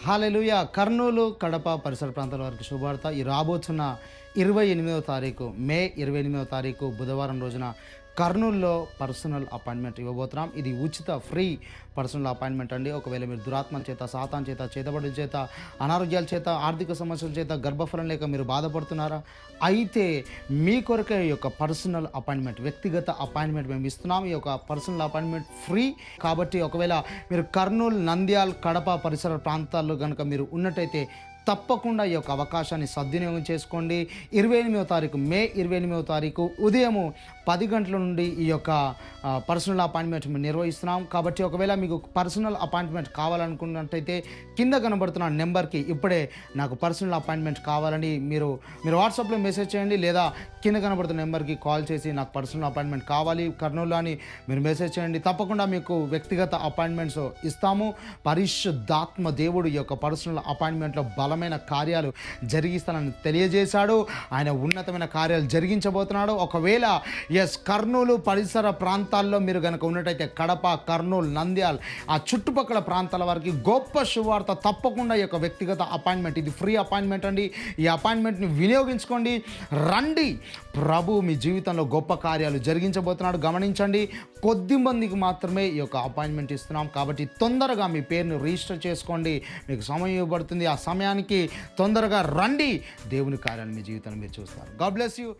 హల్లెలూయా. కర్నూలు, కడప పరిసర ప్రాంతాల వారికి శుభవార్త. ఈ రాబోతున్న 28వ తారీఖు మే 28వ తారీఖు బుధవారం రోజున కర్నూలులో పర్సనల్ అపాయింట్మెంట్ ఇవ్వబోతున్నాం. ఇది ఉచిత ఫ్రీ పర్సనల్ అపాయింట్మెంట్ అండి. ఒకవేళ మీరు దురాత్మల చేత, సాతాన్ చేత, చేతబడుల చేత, అనారోగ్యాల చేత, ఆర్థిక సమస్యల చేత, గర్భఫలం లేక మీరు బాధపడుతున్నారా? అయితే మీ కొరకే ఈ యొక్క పర్సనల్ అపాయింట్మెంట్, వ్యక్తిగత అపాయింట్మెంట్ మేము ఇస్తున్నాం. ఈ యొక్క పర్సనల్ అపాయింట్మెంట్ ఫ్రీ కాబట్టి ఒకవేళ మీరు కర్నూలు, నంద్యాల్, కడప పరిసర ప్రాంతాల్లో కనుక మీరు ఉన్నట్టయితే తప్పకుండా ఈ యొక్క అవకాశాన్ని సద్వినియోగం చేసుకోండి. 28వ తారీఖు మే 28వ తారీఖు ఉదయము 10 గంటల నుండి ఈ యొక్క పర్సనల్ అపాయింట్మెంట్ మేము నిర్వహిస్తున్నాం. కాబట్టి ఒకవేళ మీకు పర్సనల్ అపాయింట్మెంట్ కావాలనుకున్నట్టయితే కింద కనబడుతున్న నెంబర్కి ఇప్పుడే నాకు పర్సనల్ అపాయింట్మెంట్ కావాలని మీరు వాట్సాప్లో మెసేజ్ చేయండి, లేదా కింద కనబడుతున్న నెంబర్కి కాల్ చేసి నాకు పర్సనల్ అపాయింట్మెంట్ కావాలి కర్నూలులో అని మీరు మెసేజ్ చేయండి. తప్పకుండా మీకు వ్యక్తిగత అపాయింట్మెంట్స్ ఇస్తాము. పరిశుద్ధాత్మ దేవుడు ఈ యొక్క పర్సనల్ అపాయింట్మెంట్లో బలమైన కార్యాలు జరిగిస్తానని తెలియజేశాడు. ఆయన ఉన్నతమైన కార్యాలు జరిగించబోతున్నాడు. ఒకవేళ కర్నూలు పరిసర ప్రాంతాల్లో మీరు కనుక ఉన్నట్టయితే కడప, కర్నూలు, నంద్యాల్ ఆ చుట్టుపక్కల ప్రాంతాల వారికి గొప్ప శుభవార్త. తప్పకుండా ఈ యొక్క వ్యక్తిగత అపాయింట్మెంట్, ఇది ఫ్రీ అపాయింట్మెంట్ అండి. ఈ అపాయింట్మెంట్ని వినియోగించుకోండి. రండి, ప్రభు మీ జీవితంలో గొప్ప కార్యాలు జరిగించబోతున్నాడు. గమనించండి, కొద్ది మందికి మాత్రమే ఈ యొక్క అపాయింట్మెంట్ ఇస్తున్నాం. కాబట్టి తొందరగా మీ పేరును రిజిస్టర్ చేసుకోండి. మీకు సమయం ఇవ్వబడుతుంది. ఆ సమయానికి తొందరగా రండి. దేవుని కార్యాలు మీ జీవితంలో మీరు చూస్తారు. God bless you.